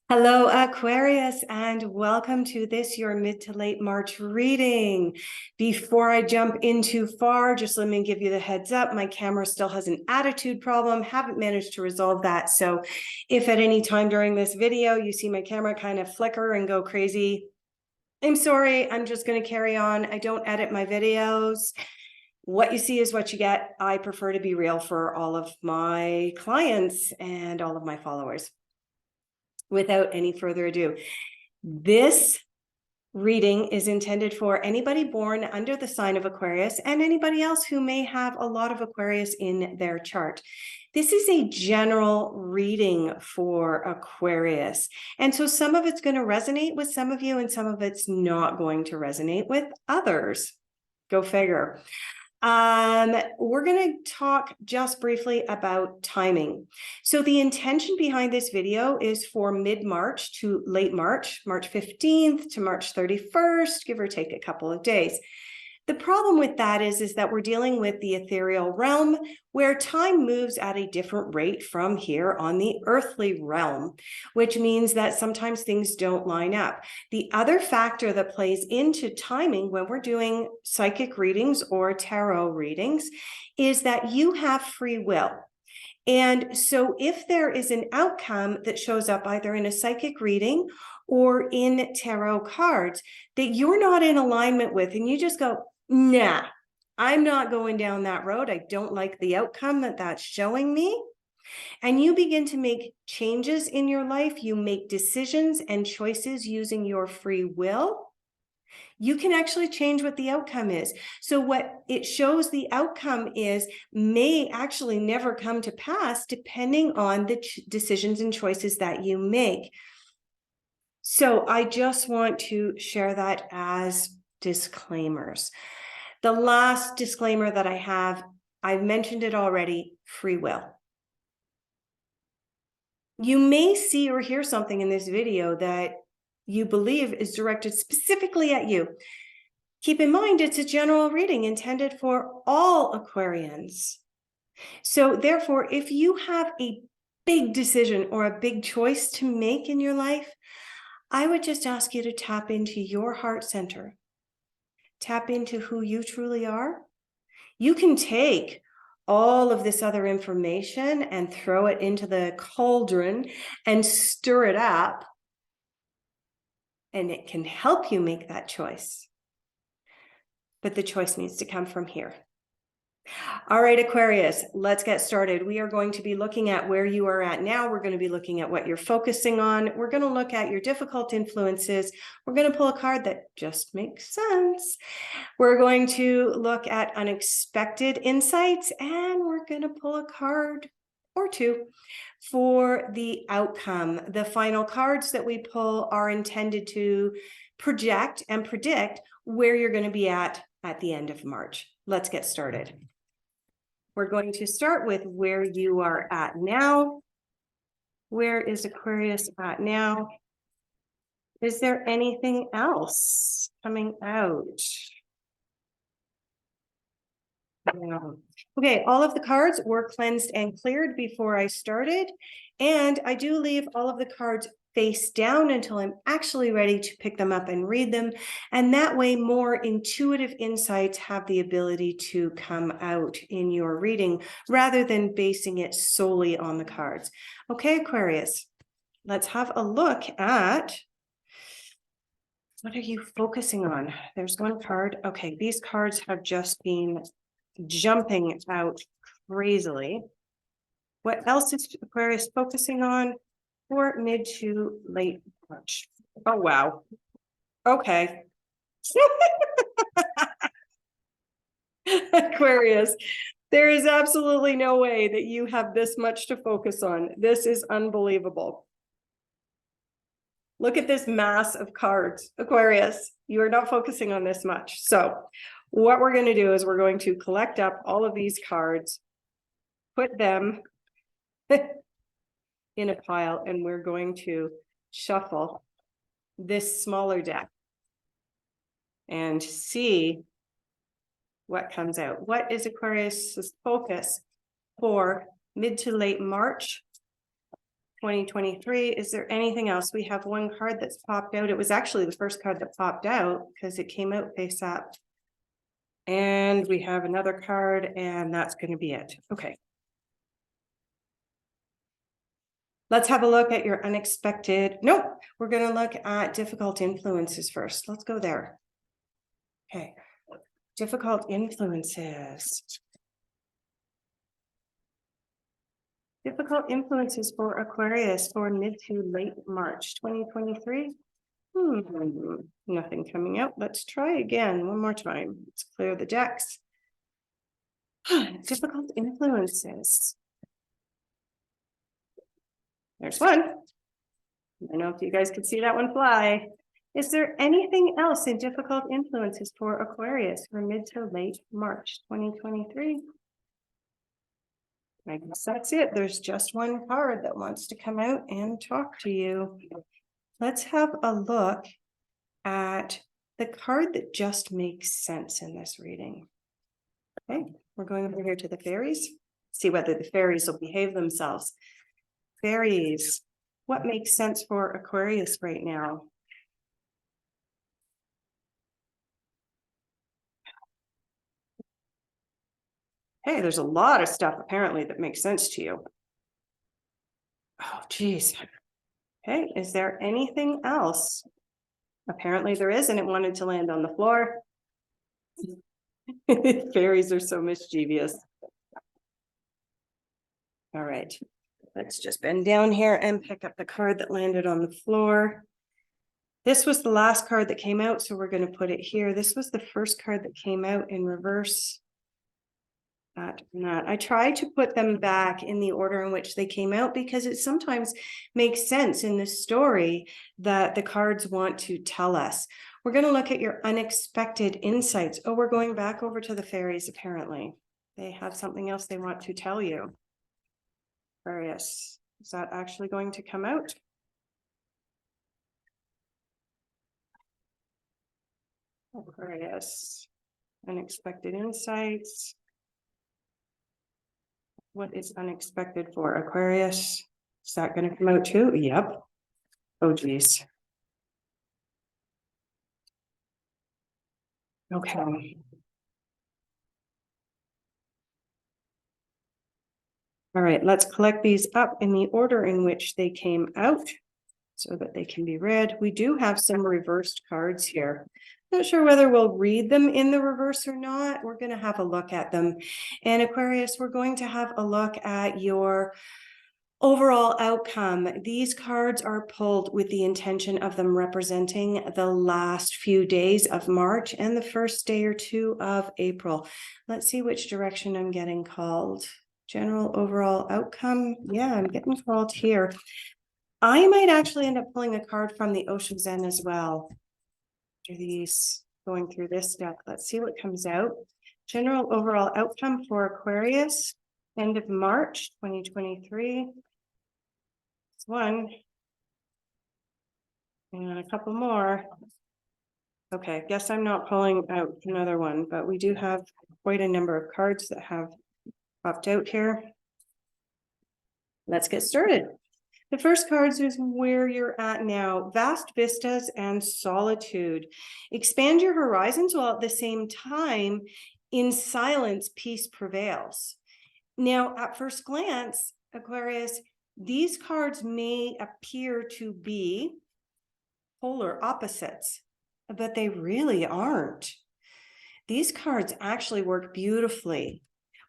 Hello, Aquarius, and welcome to this, your mid to late March reading. Before I jump in too far, just let me give you the heads up. My camera still has an attitude problem. Haven't managed to resolve that. So if at any time during this video, you see my camera kind of flicker and go crazy, I'm sorry. I'm just going to carry on. I don't edit my videos. What you see is what you get. I prefer to be real for all of my clients and all of my followers. Without any further ado, this reading is intended for anybody born under the sign of Aquarius and anybody else who may have a lot of Aquarius in their chart. This is a general reading for Aquarius. And so some of it's going to resonate with some of you and some of it's not going to resonate with others. Go figure. We're going to talk just briefly about timing. So the intention behind this video is for mid-March to late March, March 15th to March 31st, give or take a couple of days. The problem with that is that we're dealing with the ethereal realm where time moves at a different rate from here on the earthly realm, which means that sometimes things don't line up. The other factor that plays into timing when we're doing psychic readings or tarot readings is that you have free will. And so if there is an outcome that shows up either in a psychic reading or in tarot cards that you're not in alignment with, and you just go, nah, I'm not going down that road. I don't like the outcome that that's showing me. And you begin to make changes in your life. You make decisions and choices using your free will. You can actually change what the outcome is. So what it shows the outcome is may actually never come to pass depending on the decisions and choices that you make. So I just want to share that as disclaimers. The last disclaimer that I have, I've mentioned it already, free will. You may see or hear something in this video that you believe is directed specifically at you. Keep in mind, it's a general reading intended for all Aquarians. So therefore, if you have a big decision or a big choice to make in your life, I would just ask you to tap into your heart center. Tap into who you truly are. You can take all of this other information and throw it into the cauldron and stir it up, and it can help you make that choice. But the choice needs to come from here. All right, Aquarius, let's get started. We are going to be looking at where you are at now. We're going to be looking at what you're focusing on. We're going to look at your difficult influences. We're going to pull a card that just makes sense. We're going to look at unexpected insights, and we're going to pull a card or two for the outcome. The final cards that we pull are intended to project and predict where you're going to be at the end of March. Let's get started. We're going to start with where you are at now. Where is Aquarius at now? Is there anything else coming out? No. Okay, all of the cards were cleansed and cleared before I started, and I do leave all of the cards face down until I'm actually ready to pick them up and read them, and that way more intuitive insights have the ability to come out in your reading rather than basing it solely on the cards. Okay, Aquarius, let's have a look at what are you focusing on. There's one card. Okay, these cards have just been jumping out crazily. What else is Aquarius focusing on for mid to late March? Oh, wow. Okay. Aquarius, there is absolutely no way that you have this much to focus on. This is unbelievable. Look at this mass of cards. Aquarius, you are not focusing on this much. So what we're going to do is we're going to collect up all of these cards, put them in a pile, and we're going to shuffle this smaller deck and see what comes out. What is Aquarius's focus for mid to late March 2023. Is there anything else? We have one card that's popped out. It was actually the first card that popped out because it came out face up. And we have another card, and that's going to be it. Okay. Let's have a look at your unexpected. Nope, we're going to look at difficult influences first. Let's go there. Okay. Difficult influences. Difficult influences for Aquarius for mid to late March 2023. Nothing coming out. Let's try again one more time. Let's clear the decks. Difficult influences. There's one. I don't know if you guys could see that one fly. Is there anything else in difficult influences for Aquarius for mid to late March 2023? I guess that's it. There's just one card that wants to come out and talk to you. Let's have a look at the card that just makes sense in this reading. Okay, we're going over here to the fairies. See whether the fairies will behave themselves. Fairies, what makes sense for Aquarius right now? Hey, there's a lot of stuff apparently that makes sense to you. Oh, geez. Okay, is there anything else? Apparently there is, and it wanted to land on the floor. Fairies are so mischievous. All right, let's just bend down here and pick up the card that landed on the floor. This was the last card that came out, so we're going to put it here. This was the first card that came out in reverse. I try to put them back in the order in which they came out because it sometimes makes sense in the story that the cards want to tell us. We're going to look at your unexpected insights. Oh, we're going back over to the fairies, apparently. They have something else they want to tell you. Aquarius, is that actually going to come out? Aquarius, unexpected insights. What is unexpected for Aquarius? Is that going to come out too? Yep. Oh, geez. Okay. All right, let's collect these up in the order in which they came out so that they can be read. We do have some reversed cards here. Not sure whether we'll read them in the reverse or not. We're going to have a look at them. And Aquarius, we're going to have a look at your overall outcome. These cards are pulled with the intention of them representing the last few days of March and the first day or two of April. Let's see which direction I'm getting called. General overall outcome. Yeah, I'm getting called here. I might actually end up pulling a card from the Ocean's End as well. After these going through this deck, let's see what comes out. General overall outcome for Aquarius, end of March 2023. It's one. And a couple more. Okay, guess I'm not pulling out another one, but we do have quite a number of cards that have popped out here. Let's get started. The first cards is where you're at now. Vast vistas and solitude. Expand your horizons while at the same time, in silence, peace prevails. Now, at first glance, Aquarius, these cards may appear to be polar opposites, but they really aren't. These cards actually work beautifully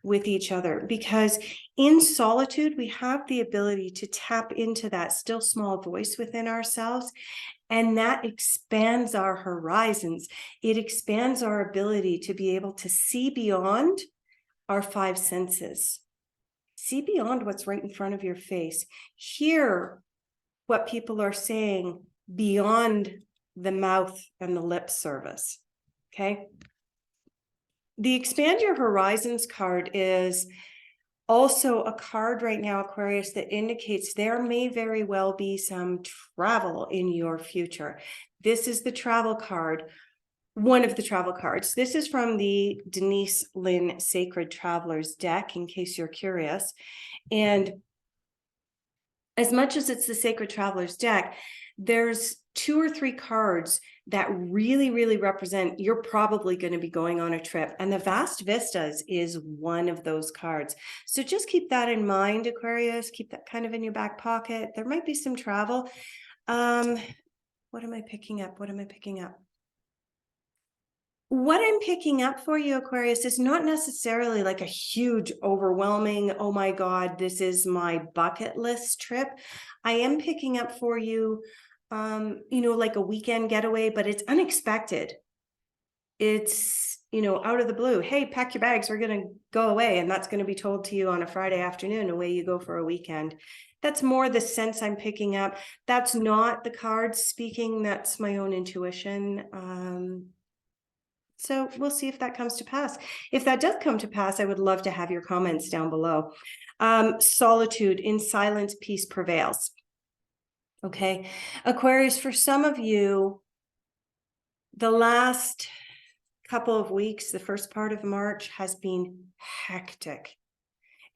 with each other because in solitude, we have the ability to tap into that still small voice within ourselves, and that expands our horizons. It expands our ability to be able to see beyond our five senses. See beyond what's right in front of your face. Hear what people are saying beyond the mouth and the lip service. Okay. The Expand Your Horizons card is also a card right now, Aquarius, that indicates there may very well be some travel in your future. This is the travel card, one of the travel cards. This is from the Denise Lynn Sacred Travelers deck, in case you're curious. And as much as it's the Sacred Traveler's deck, there's 2 or 3 cards that really, really represent you're probably going to be going on a trip. And the Vast Vistas is one of those cards. So just keep that in mind, Aquarius. Keep that kind of in your back pocket. There might be some travel. What am I picking up? What am I picking up? What I'm picking up for you, Aquarius, is not necessarily like a huge, overwhelming, oh my God, this is my bucket list trip. I am picking up for you, like a weekend getaway, but it's unexpected. It's, out of the blue. Hey, pack your bags, we're going to go away. And that's going to be told to you on a Friday afternoon. Away you go for a weekend. That's more the sense I'm picking up. That's not the cards speaking. That's my own intuition. So we'll see if that comes to pass. If that does come to pass, I would love to have your comments down below. Solitude, in silence, peace prevails. Okay. Aquarius, for some of you, the last couple of weeks, the first part of March has been hectic.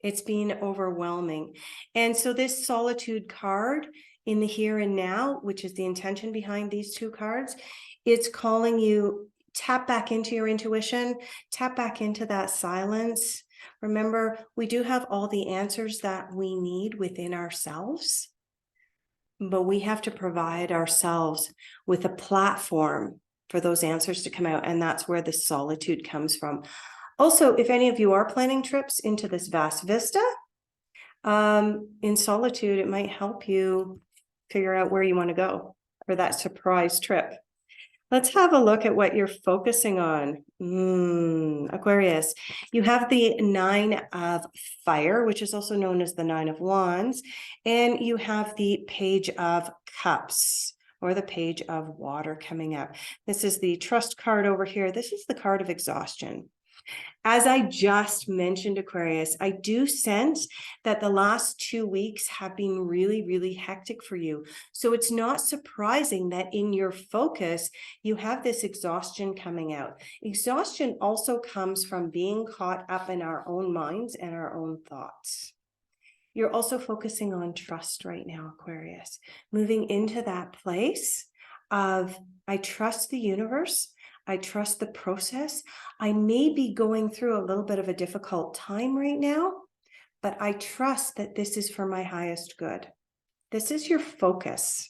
It's been overwhelming. And so this solitude card in the here and now, which is the intention behind these 2 cards, it's calling you tap back into your intuition, tap back into that silence. Remember, we do have all the answers that we need within ourselves, but we have to provide ourselves with a platform for those answers to come out. And that's where the solitude comes from. Also, if any of you are planning trips into this vast vista, in solitude, it might help you figure out where you want to go for that surprise trip. Let's have a look at what you're focusing on. Aquarius, you have the 9 of Fire, which is also known as the 9 of Wands, and you have the Page of Cups, or the Page of Water coming up. This is the Trust card over here. This is the card of exhaustion. As I just mentioned, Aquarius, I do sense that the last 2 weeks have been really, really hectic for you. So it's not surprising that in your focus, you have this exhaustion coming out. Exhaustion also comes from being caught up in our own minds and our own thoughts. You're also focusing on trust right now, Aquarius, moving into that place of, I trust the universe. I trust the process. I may be going through a little bit of a difficult time right now, but I trust that this is for my highest good. This is your focus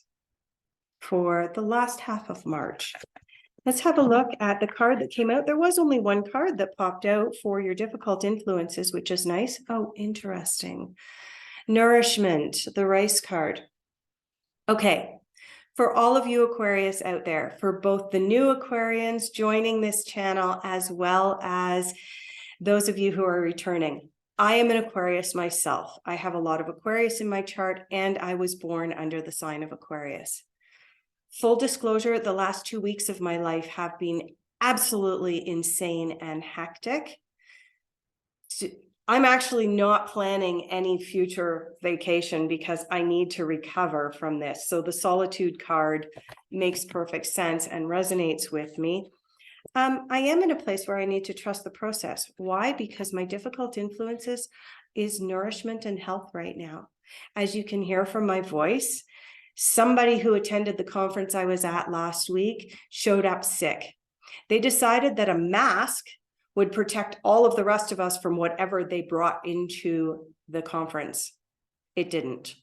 for the last half of March. Let's have a look at the card that came out. There was only one card that popped out for your difficult influences, which is nice. Oh, interesting. Nourishment, the Rice card. Okay. For all of you Aquarius out there, for both the new Aquarians joining this channel, as well as those of you who are returning, I am an Aquarius myself. I have a lot of Aquarius in my chart, and I was born under the sign of Aquarius. Full disclosure, the last 2 weeks of my life have been absolutely insane and hectic. I'm actually not planning any future vacation because I need to recover from this. So the solitude card makes perfect sense and resonates with me. I am in a place where I need to trust the process. Why? Because my difficult influences is nourishment and health right now. As you can hear from my voice, somebody who attended the conference I was at last week showed up sick. They decided that a mask would protect all of the rest of us from whatever they brought into the conference. It didn't.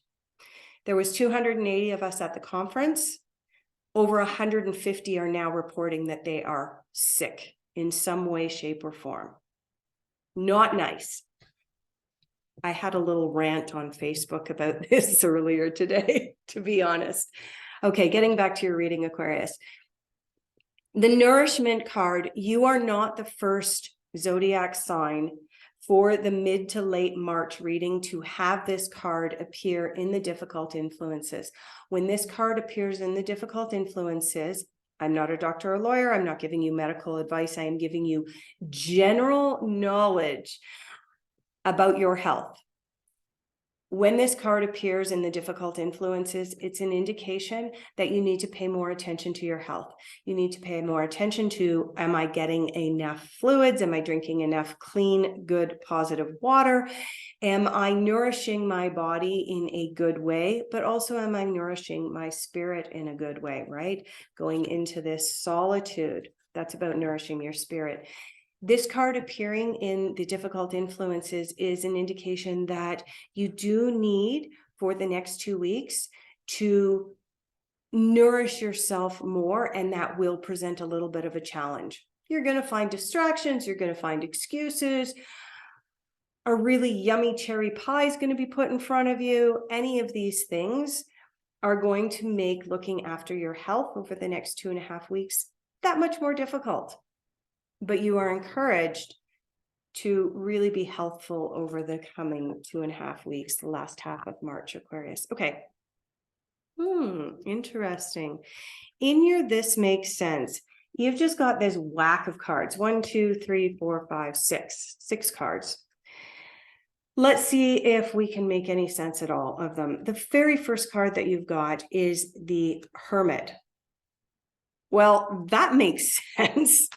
There was 280 of us at the conference. Over 150 are now reporting that they are sick in some way, shape, or form. Not nice. I had a little rant on Facebook about this earlier today, to be honest. Okay, getting back to your reading, Aquarius. The Nourishment card, you are not the first zodiac sign for the mid to late March reading to have this card appear in the difficult influences. When this card appears in the difficult influences, I'm not a doctor or lawyer. I'm not giving you medical advice. I am giving you general knowledge about your health. When this card appears in the difficult influences, it's an indication that you need to pay more attention to your health. You need to pay more attention to, am I getting enough fluids? Am I drinking enough clean, good, positive water? Am I nourishing my body in a good way? But also, am I nourishing my spirit in a good way, right? Going into this solitude, that's about nourishing your spirit. This card appearing in the difficult influences is an indication that you do need, for the next 2 weeks, to nourish yourself more, and that will present a little bit of a challenge. You're going to find distractions, you're going to find excuses. A really yummy cherry pie is going to be put in front of you. Any of these things are going to make looking after your health over the next 2.5 weeks that much more difficult. But you are encouraged to really be healthful over the coming 2.5 weeks, the last half of March, Aquarius. Okay. Interesting. In your This Makes Sense, you've just got this whack of cards. 1, 2, 3, 4, 5, 6. 6 cards. Let's see if we can make any sense at all of them. The very first card that you've got is the Hermit. Well, that makes sense.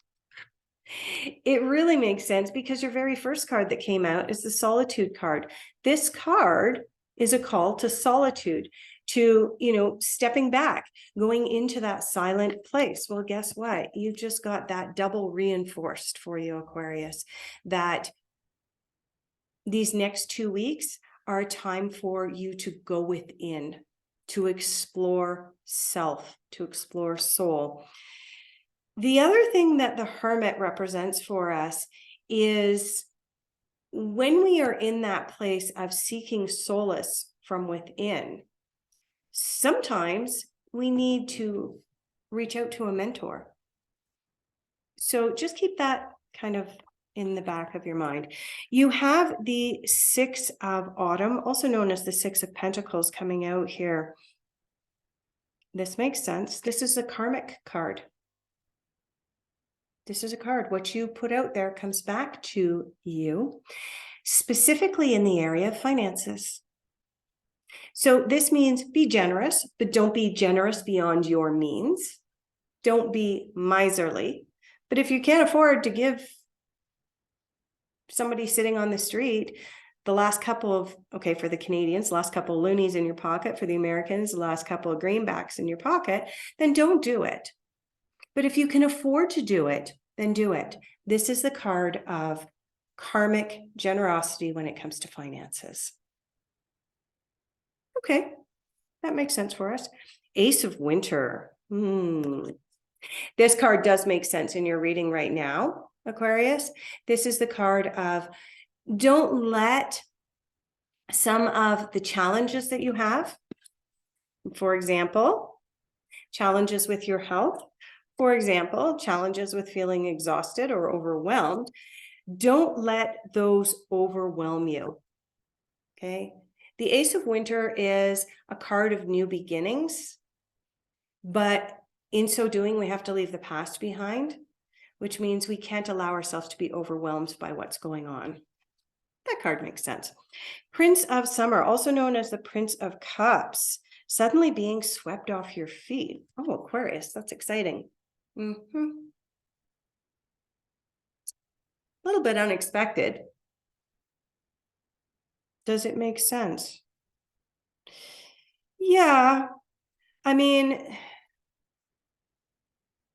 It really makes sense because your very first card that came out is the Solitude card. This card is a call to solitude, to, stepping back, going into that silent place. Well, guess what? You've just got that double reinforced for you, Aquarius, that these next 2 weeks are a time for you to go within, to explore self, to explore soul. The other thing that the Hermit represents for us is when we are in that place of seeking solace from within, sometimes we need to reach out to a mentor. So just keep that kind of in the back of your mind. You have the 6 of Autumn, also known as the 6 of Pentacles, coming out here. This makes sense. This is a karmic card. This is a card. What you put out there comes back to you, specifically in the area of finances. So this means be generous, but don't be generous beyond your means. Don't be miserly. But if you can't afford to give somebody sitting on the street the last couple of, for the Canadians, last couple of loonies in your pocket, for the Americans, the last couple of greenbacks in your pocket, then don't do it. But if you can afford to do it, then do it. This is the card of karmic generosity when it comes to finances. Okay, that makes sense for us. Ace of Winter. This card does make sense in your reading right now, Aquarius. This is the card of don't let some of the challenges that you have, for example, challenges with your health, for example, challenges with feeling exhausted or overwhelmed, don't let those overwhelm you, okay? The Ace of Winter is a card of new beginnings, but in so doing, we have to leave the past behind, which means we can't allow ourselves to be overwhelmed by what's going on. That card makes sense. Prince of Summer, also known as the Prince of Cups, suddenly being swept off your feet. Oh, Aquarius, that's exciting. A little bit unexpected. Does it make sense? Yeah, I mean,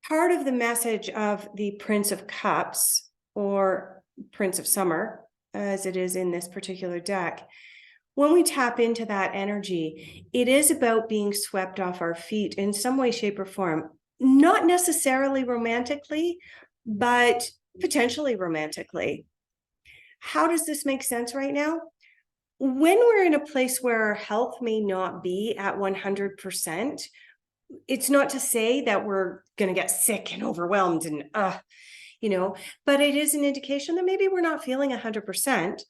part of the message of the Prince of Cups, or Prince of Summer, as it is in this particular deck, when we tap into that energy, it is about being swept off our feet in some way, shape, or form. Not necessarily romantically, but potentially romantically. How does this make sense right now? When we're in a place where our health may not be at 100%, it's not to say that we're going to get sick and overwhelmed and, but it is an indication that maybe we're not feeling 100%.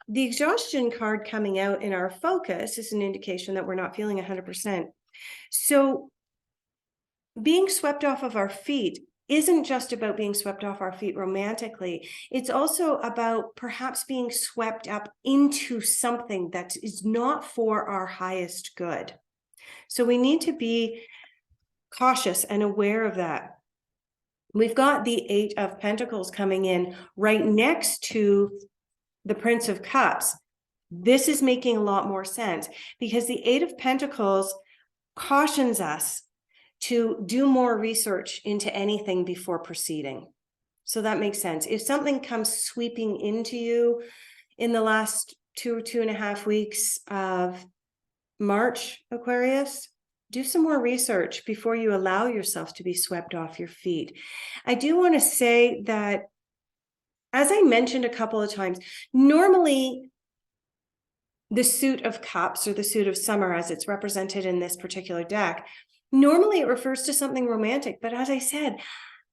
The exhaustion card coming out in our focus is an indication that we're not feeling 100%. So being swept off of our feet isn't just about being swept off our feet romantically. It's also about perhaps being swept up into something that is not for our highest good. So we need to be cautious and aware of that. We've got the Eight of Pentacles coming in right next to the Prince of Cups. This is making a lot more sense because the Eight of Pentacles cautions us to do more research into anything before proceeding. So that makes sense. If something comes sweeping into you in the last 2.5 weeks of March, Aquarius, do some more research before you allow yourself to be swept off your feet. I do want to say that, as I mentioned a couple of times, normally the suit of cups, or the suit of summer as it's represented in this particular deck, normally it refers to something romantic. But as I said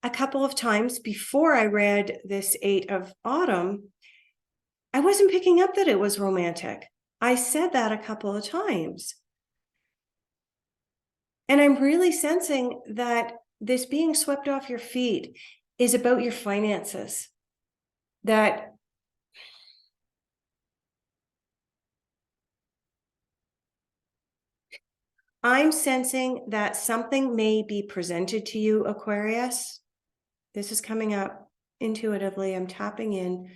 a couple of times before I read this Eight of Autumn, I wasn't picking up that it was romantic. I said that a couple of times. And I'm really sensing that this being swept off your feet is about your finances. That I'm sensing that something may be presented to you, Aquarius. This is coming up intuitively. I'm tapping in.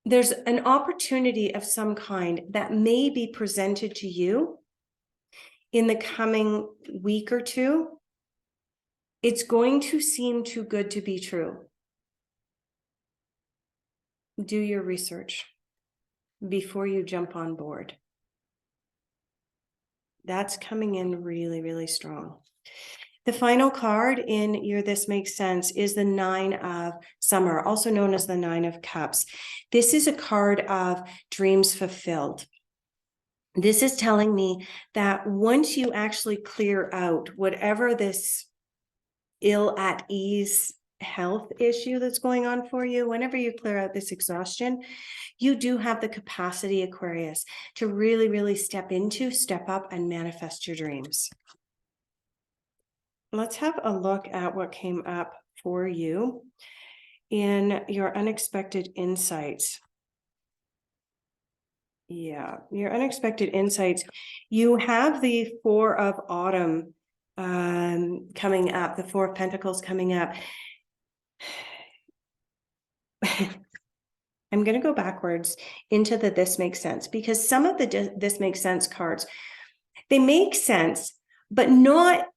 There's an opportunity of some kind that may be presented to you in the coming week or two. It's going to seem too good to be true. Do your research before you jump on board. That's coming in really, really strong. The final card in your This Makes Sense is the Nine of Summer, also known as the Nine of Cups. This is a card of dreams fulfilled. This is telling me that once you actually clear out whatever this ill at ease health issue that's going on for you, whenever you clear out this exhaustion, you do have the capacity, Aquarius, to really, really step up and manifest your dreams. Let's have a look at what came up for you in your unexpected insights. Yeah, your unexpected insights. You have the Four of Autumn coming up, the Four of Pentacles coming up. I'm going to go backwards into the This Makes Sense, because some of the This Makes Sense cards, they make sense, but not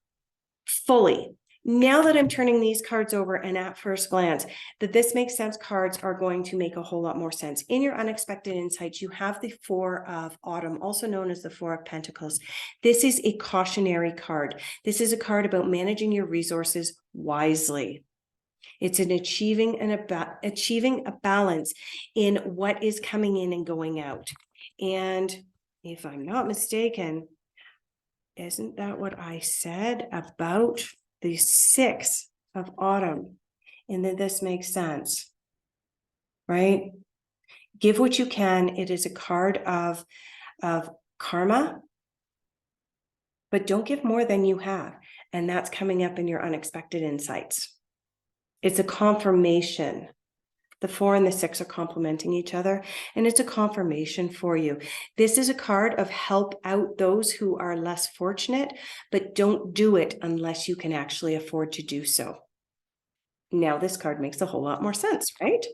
fully. Now that I'm turning these cards over, and at first glance, the This Makes Sense cards are going to make a whole lot more sense. In your unexpected insights, you have the Four of Autumn, also known as the Four of Pentacles. This is a cautionary card. This is a card about managing your resources wisely. It's an achieving a balance in what is coming in and going out. And if I'm not mistaken, isn't that what I said about the Six of Autumn? And then This Makes Sense, right? Give what you can. It is a card of karma, but don't give more than you have. And that's coming up in your unexpected insights. It's a confirmation. The Four and the Six are complementing each other, and it's a confirmation for you. This is a card of help out those who are less fortunate, but don't do it unless you can actually afford to do so. Now this card makes a whole lot more sense, right?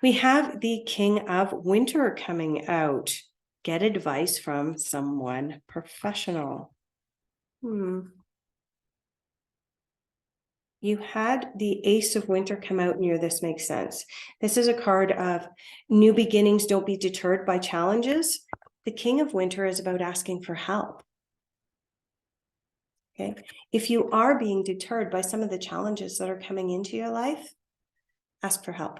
We have the King of Winter coming out. Get advice from someone professional. You had the Ace of Winter come out near This Makes Sense. This is a card of new beginnings. Don't be deterred by challenges. The King of Winter is about asking for help. Okay. If you are being deterred by some of the challenges that are coming into your life, ask for help.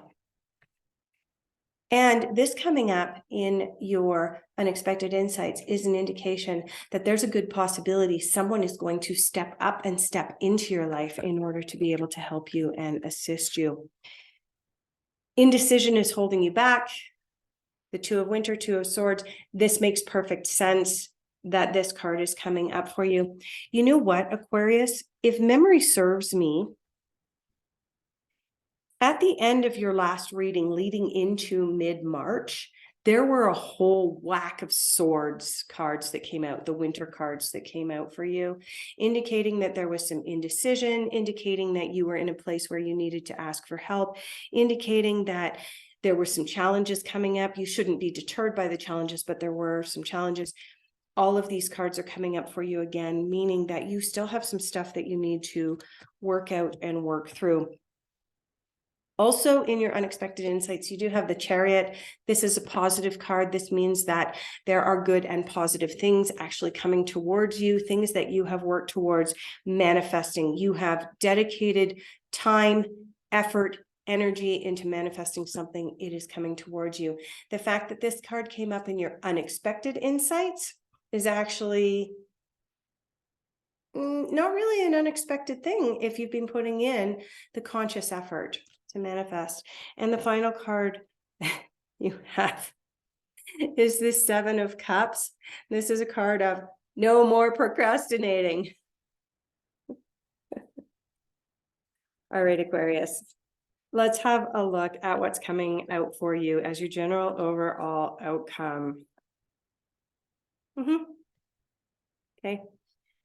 And this coming up in your unexpected insights is an indication that there's a good possibility someone is going to step up and step into your life in order to be able to help you and assist you. Indecision is holding you back. The Two of Winter, Two of Swords. This makes perfect sense. that this card is coming up for you. You know what, Aquarius? If memory serves me, at the end of your last reading, leading into mid-March, there were a whole whack of swords cards that came out, the winter cards that came out for you, indicating that there was some indecision, indicating that you were in a place where you needed to ask for help, indicating that there were some challenges coming up. You shouldn't be deterred by the challenges, but there were some challenges. All of these cards are coming up for you again, meaning that you still have some stuff that you need to work out and work through. Also, in your unexpected insights, you do have the Chariot. This is a positive card. This means that there are good and positive things actually coming towards you, things that you have worked towards manifesting. You have dedicated time, effort, energy into manifesting something. It is coming towards you. The fact that this card came up in your unexpected insights is actually not really an unexpected thing if you've been putting in the conscious effort to manifest. And the final card you have is this Seven of Cups. This is a card of no more procrastinating. All right, Aquarius, let's have a look at what's coming out for you as your general overall outcome. Okay.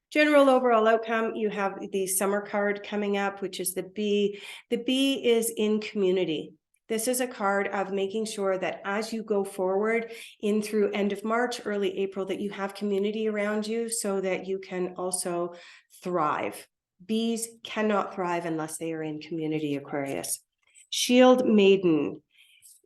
General overall outcome, you have the summer card coming up, which is the Bee. The Bee is in community. This is a card of making sure that as you go forward in through end of March, early April, that you have community around you so that you can also thrive. Bees cannot thrive unless they are in community, Aquarius. Shield Maiden.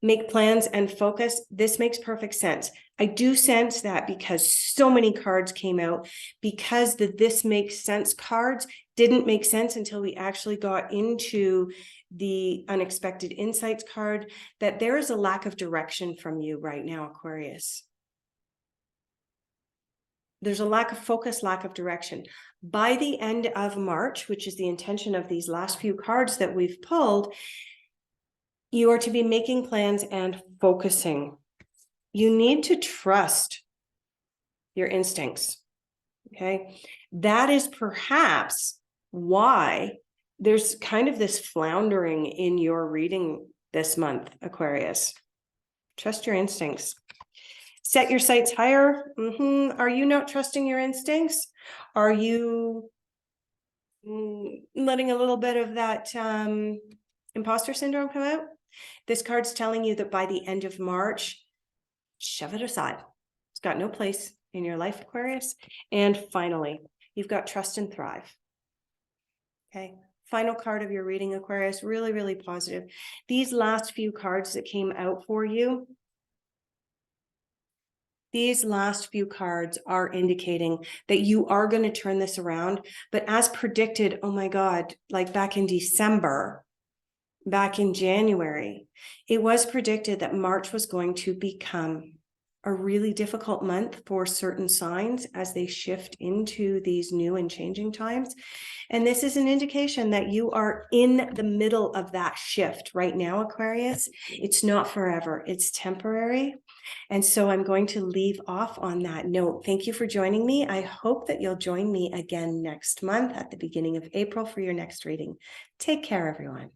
Make plans and focus. This makes perfect sense. I do sense that because so many cards came out, because the this makes sense cards didn't make sense until we actually got into the unexpected insights card, that there is a lack of direction from you right now, Aquarius. There's a lack of focus, lack of direction. By the end of March, which is the intention of these last few cards that we've pulled, you are to be making plans and focusing. You need to trust your instincts, okay? That is perhaps why there's kind of this floundering in your reading this month, Aquarius. Trust your instincts. Set your sights higher. Are you not trusting your instincts? Are you letting a little bit of that imposter syndrome come out? This card's telling you that by the end of March, shove it aside. It's got no place in your life, Aquarius. And finally, you've got trust and thrive. Okay. Final card of your reading, Aquarius, really, really positive. These last few cards that came out for you, these last few cards are indicating that you are going to turn this around. But as predicted, oh my God, like back in December, back in January, it was predicted that March was going to become a really difficult month for certain signs as they shift into these new and changing times. And this is an indication that you are in the middle of that shift right now, Aquarius. It's not forever, it's temporary. And so I'm going to leave off on that note. Thank you for joining me. I hope that you'll join me again next month at the beginning of April for your next reading. Take care, everyone.